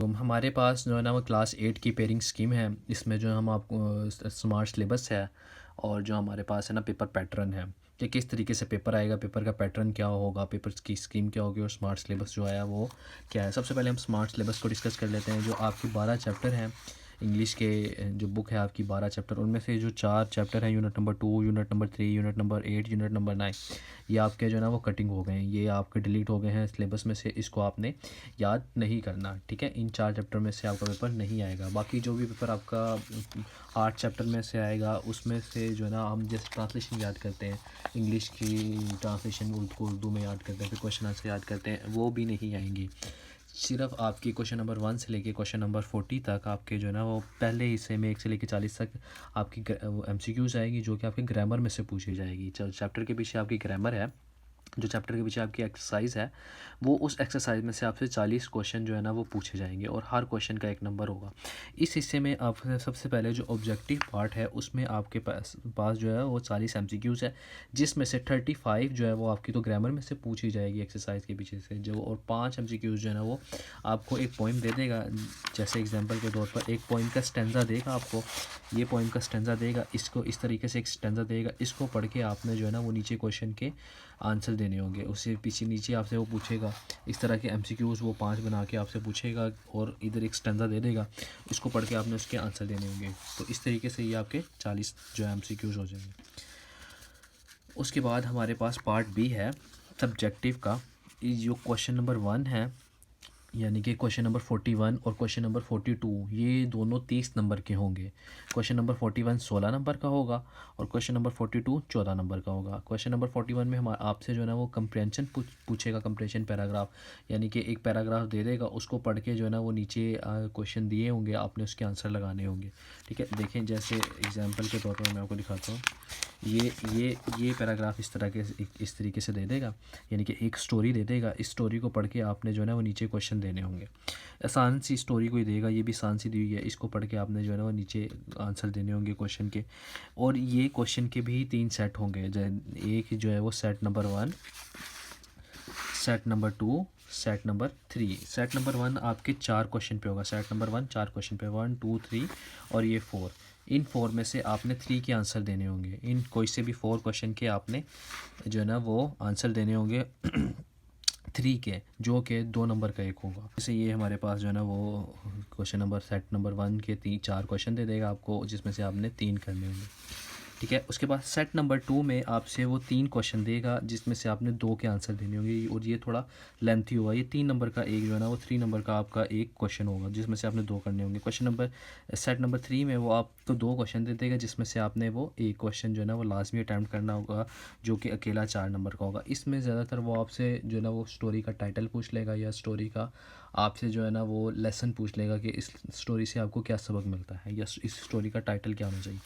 तो हमारे पास जो है ना वो क्लास 8 की पेयरिंग स्कीम है। इसमें जो हम आपको स्मार्ट सिलेबस है और जो हमारे पास है ना पेपर पैटर्न है कि किस तरीके से पेपर आएगा, पेपर का पैटर्न क्या होगा, पेपर की स्कीम क्या होगी और स्मार्ट सिलेबस जो आया वो क्या है। सबसे पहले हम स्मार्ट सिलेबस को डिस्कस कर लेते हैं। जो आपकी 12 चैप्टर हैं इंग्लिश के, जो बुक है आपकी 12 चैप्टर, उनमें से जो 4 चैप्टर हैं unit number 2, unit number 3, unit number 8, unit number 9, ये आपके जो है ना वो कटिंग हो गए हैं, ये आपके डिलीट हो गए हैं सिलेबस में से। इसको आपने याद नहीं करना, ठीक है। इन 4 चैप्टर में से आपका पेपर नहीं आएगा। बाकी जो भी पेपर आपका 8 चैप्टर में से आएगा उसमें से जो है ना हम जैसे ट्रांसलेशन याद करते हैं, इंग्लिश की ट्रांसलेशन उर्दू में याद करते हैं, फिर क्वेश्चन आंसर याद करते हैं, वो भी नहीं आएंगी। सिर्फ आपकी क्वेश्चन नंबर 1 से लेके क्वेश्चन नंबर 40 तक आपके जो है ना वो पहले हिस्से में 1 से लेके 40 तक आपकी MCQs आएगी, जो कि आपके ग्रामर में से पूछी जाएगी। चैप्टर के पीछे आपकी ग्रामर है, जो चैप्टर के पीछे आपकी एक्सरसाइज है, वो उस एक्सरसाइज में से आपसे 40 क्वेश्चन जो है ना वो पूछे जाएंगे और हर क्वेश्चन का एक नंबर होगा। इस हिस्से में आप सबसे पहले जो ऑब्जेक्टिव पार्ट है उसमें आपके पास जो है वो 40 MCQs है, जिसमें से 35 जो है वो आपकी तो ग्रामर में से पूछी जाएगी एक्सरसाइज के पीछे से जो, और 5 MCQs जो है ना वो आपको एक पोइम दे देगा। जैसे एग्जाम्पल के तौर पर एक पोइम का स्टेंजा देगा आपको, ये पोइम का स्टेंजा देगा, इसको इस तरीके से एक स्टेंजा देगा, इसको पढ़ के आपने जो है ना वो नीचे क्वेश्चन के आंसर देने होंगे। उससे पीछे नीचे आपसे वो पूछेगा इस तरह के MCQs, वो 5 बना के आपसे पूछेगा और इधर एक स्टैंजा दे देगा, इसको पढ़ के आपने उसके आंसर देने होंगे। तो इस तरीके से ये आपके 40 जो MCQs हो जाएंगे। उसके बाद हमारे पास पार्ट बी है सब्जेक्टिव का। जो क्वेश्चन नंबर 1 है, यानी कि क्वेश्चन नंबर 41 और क्वेश्चन नंबर 42, ये दोनों 30 नंबर के होंगे। क्वेश्चन नंबर 41 16 नंबर का होगा और क्वेश्चन नंबर 42 14 नंबर का होगा। क्वेश्चन नंबर 41 में हम आपसे जो है ना वो कंप्रेंशन पूछेगा, कंप्रेंशन पैराग्राफ, यानी कि एक पैराग्राफ दे देगा, उसको पढ़ के जो है ना वो नीचे क्वेश्चन दिए होंगे, आपने उसके आंसर लगाने होंगे, ठीक है। देखें जैसे एग्जाम्पल के तौर पर मैं आपको दिखाता हूँ, ये पैराग्राफ इस तरीके से दे देगा, यानी कि एक स्टोरी दे देगा, इस स्टोरी को पढ़ के आपने जो है ना वो नीचे क्वेश्चन देने होंगे। आसान सी स्टोरी कोई देगा, ये भी आसान सी दी हुई है, इसको पढ़ के आपने जो है ना वो नीचे आंसर देने होंगे क्वेश्चन के। और ये क्वेश्चन के भी 3 सेट होंगे, एक जो है वो set number 1, set number 2, set number 3। Set number 1 आपके 4 क्वेश्चन पे होगा, सेट नंबर 1 4 क्वेश्चन पे, 1 2 3 और ये 4। इन 4 में से आपने 3 के आंसर देने होंगे, इन कोई से भी 4 क्वेश्चन के आपने जो है ना वो आंसर देने होंगे 3 के, जो कि 2 नंबर का एक होगा। जैसे ये हमारे पास जो है ना वो क्वेश्चन नंबर सेट नंबर 1 के 4 क्वेश्चन दे देगा आपको, जिसमें से आपने 3 करने होंगे, ठीक है। उसके बाद सेट नंबर 2 में आपसे वो 3 क्वेश्चन देगा, जिसमें से आपने 2 के आंसर देने होंगे, और ये थोड़ा लेंथी होगा। ये 3 नंबर का एक जो है ना वो 3 नंबर का आपका एक क्वेश्चन होगा, जिसमें से आपने 2 करने होंगे। सेट नंबर 3 में वो आपको 2 क्वेश्चन दे देगा, जिसमें से आपने वो एक क्वेश्चन जो है ना वो लाजमी अटैम्प्ट करना होगा, जो कि अकेला 4 नंबर का होगा। इसमें ज़्यादातर वो आपसे जो है ना वो स्टोरी का टाइटल पूछ लेगा, या स्टोरी का आपसे जो है ना वो लेसन पूछ लेगा कि इस स्टोरी से आपको क्या सबक मिलता है, या इस स्टोरी का टाइटल क्या होना चाहिए।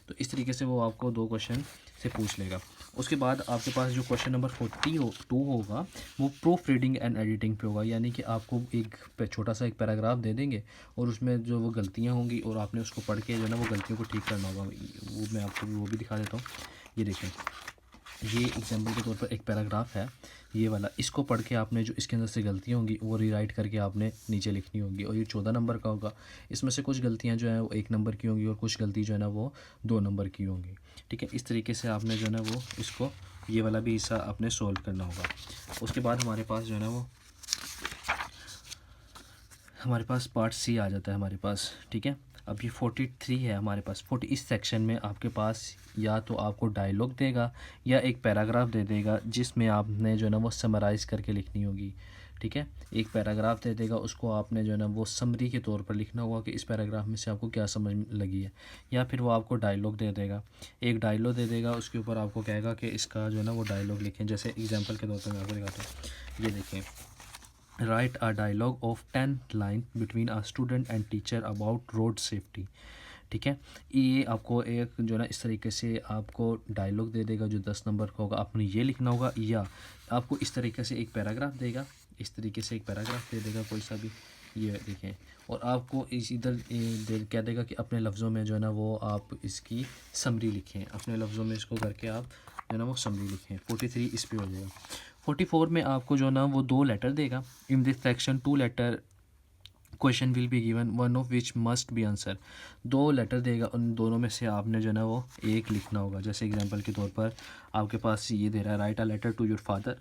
तो इस तरीके से वो आपको 2 क्वेश्चन से पूछ लेगा। उसके बाद आपके पास जो क्वेश्चन नंबर 42 होगा, वो प्रूफ रीडिंग एंड एडिटिंग पे होगा, यानी कि आपको एक छोटा सा एक पैराग्राफ दे देंगे और उसमें जो वो गलतियाँ होंगी और आपने उसको पढ़ के जो है ना वो गलतियों को ठीक करना होगा। वो मैं आपको वो भी दिखा देता हूँ। ये देखें, ये एग्जाम्पल के तौर पर एक पैराग्राफ है ये वाला, इसको पढ़ के आपने जो इसके अंदर से गलतियाँ होंगी वो रीराइट करके आपने नीचे लिखनी होगी, और ये 14 नंबर का होगा। इसमें से कुछ गलतियाँ जो है वो 1 नंबर की होंगी और कुछ गलती जो है ना वो 2 नंबर की होंगी, ठीक है। इस तरीके से आपने जो है ना वो इसको ये वाला भी हिस्सा आपने सोल्व करना होगा। उसके बाद हमारे पास जो है ना वो हमारे पास पार्ट सी आ जाता है हमारे पास, ठीक है। अब ये 43 है हमारे पास। इस सेक्शन में आपके पास या तो आपको डायलॉग देगा या एक पैराग्राफ दे देगा, जिसमें आपने जो है ना वो समराइज़ करके लिखनी होगी, ठीक है। एक पैराग्राफ दे देगा, उसको आपने जो है ना वो समरी के तौर पर लिखना होगा कि इस पैराग्राफ में से आपको क्या समझ लगी है, या फिर वो आपको डायलॉग दे देगा, एक डायलॉग दे देगा, उसके ऊपर आपको कहेगा कि इसका जो है ना वो डायलॉग लिखें। जैसे एग्जाम्पल के तौर पर मैं आपको दिखाता हूँ, ये देखें, write a dialogue of 10 line between a student and teacher about road safety, ठीक है। ये आपको एक जो है ना इस तरीके से आपको डायलॉग दे देगा जो 10 नंबर का होगा, आपने ये लिखना होगा, या आपको इस तरीके से एक पैराग्राफ देगा, इस तरीके से एक पैराग्राफ दे देगा कोई सा भी, ये देखें, और आपको इस इधर कह देगा कि अपने लफ्ज़ों में जो है ना वो आप इसकी समरी लिखें, अपने लफ्ज़ों में इसको करके आप जो है ना वो समरी लिखें। 43 इस पे हो जाएगा। 44 में आपको जो है ना वो 2 लेटर देगा। In this section 2 letter question will be given one of which must be answer. दो लेटर देगा, उन दोनों में से आपने जो है ना वो एक लिखना होगा। जैसे एग्जांपल के तौर पर आपके पास ये दे रहा है, write a letter to your father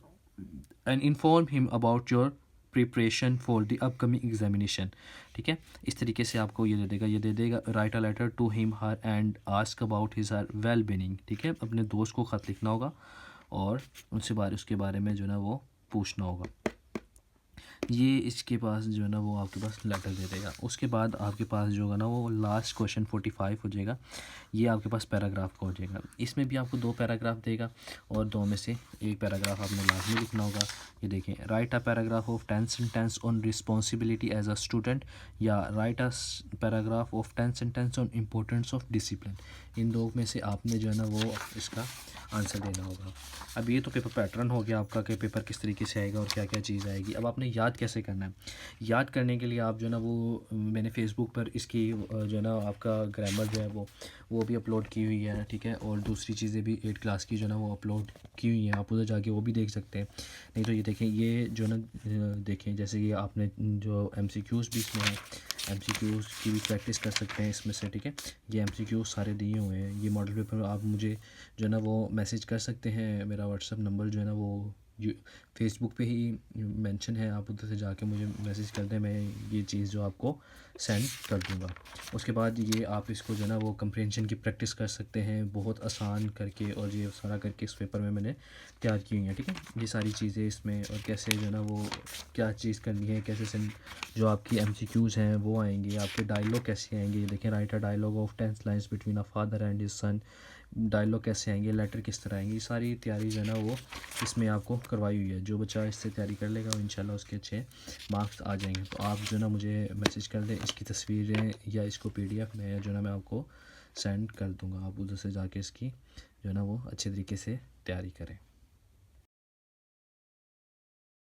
and inform him about your preparation for the upcoming examination. ठीक है, इस तरीके से आपको ये दे देगा write a letter to him her and ask about his her well being. ठीक है, अपने दोस्त को ख़त लिखना होगा और उसके बारे में जो है ना वो पूछना होगा। ये इसके पास जो है ना वो आपके पास लेटर दे देगा। उसके बाद आपके पास जो होगा ना वो लास्ट क्वेश्चन 45 हो जाएगा। ये आपके पास पैराग्राफ का हो जाएगा। इसमें भी आपको 2 पैराग्राफ देगा और 2 में से एक पैराग्राफ आपने लाजमी लिखना होगा। ये देखें, write a paragraph of 10 sentence on responsibility as a student, या write a paragraph of 10 sentence on importance of discipline. इन 2 में से आपने जो है ना वो इसका आंसर देना होगा। अब ये तो पेपर पैटर्न हो गया आपका कि पेपर किस तरीके से आएगा और क्या क्या चीज़ आएगी। अब आपने याद कैसे करना है। याद करने के लिए आप जो है ना वो मैंने फ़ेसबुक पर इसकी जो है ना आपका ग्रामर जो है वो भी अपलोड की हुई है। ठीक है, और दूसरी चीज़ें भी 8 क्लास की जो है ना वो अपलोड की हुई हैं, आप उधर जाके वो भी देख सकते हैं। नहीं तो ये देखें, ये जो ना देखें, जैसे कि आपने जो MCQs भी इसमें है, MCQs की भी प्रैक्टिस कर सकते हैं इसमें से। ठीक है, ये MCQs सारे दिए हुए हैं। ये मॉडल पेपर आप मुझे जो है ना वो मैसेज कर सकते हैं। मेरा व्हाट्सअप नंबर जो है ना वो फेसबुक पे ही मेंशन है, आप उधर से जाके मुझे मैसेज कर दें, मैं ये चीज़ जो आपको सेंड कर दूँगा। उसके बाद ये आप इसको जो है ना वो कंप्रेंशन की प्रैक्टिस कर सकते हैं बहुत आसान करके, और ये सारा करके इस पेपर में मैंने तैयार की हुई हैं। ठीक है, ये सारी चीज़ें इसमें, और कैसे जो है ना वो क्या चीज़ करनी है, कैसे सेंड जो आपकी MCQs हैं वो आएंगे, आपके डायलॉग कैसे आएंगे। ये देखें, write a dialogue of 10 lines between a father and his son. Dialogue कैसे आएंगे, लेटर किस तरह आएंगे, ये सारी तैयारी जो है ना वो इसमें आपको करवाई हुई है। जो बच्चा इससे तैयारी कर लेगा इंशाल्लाह उसके अच्छे मार्क्स आ जाएंगे। तो आप जो है ना मुझे मैसेज कर दें, इसकी तस्वीरें या इसको PDF में जो है ना मैं आपको सेंड कर दूँगा। आप उधर से जाके इसकी जो है ना वो अच्छे तरीके से तैयारी करें।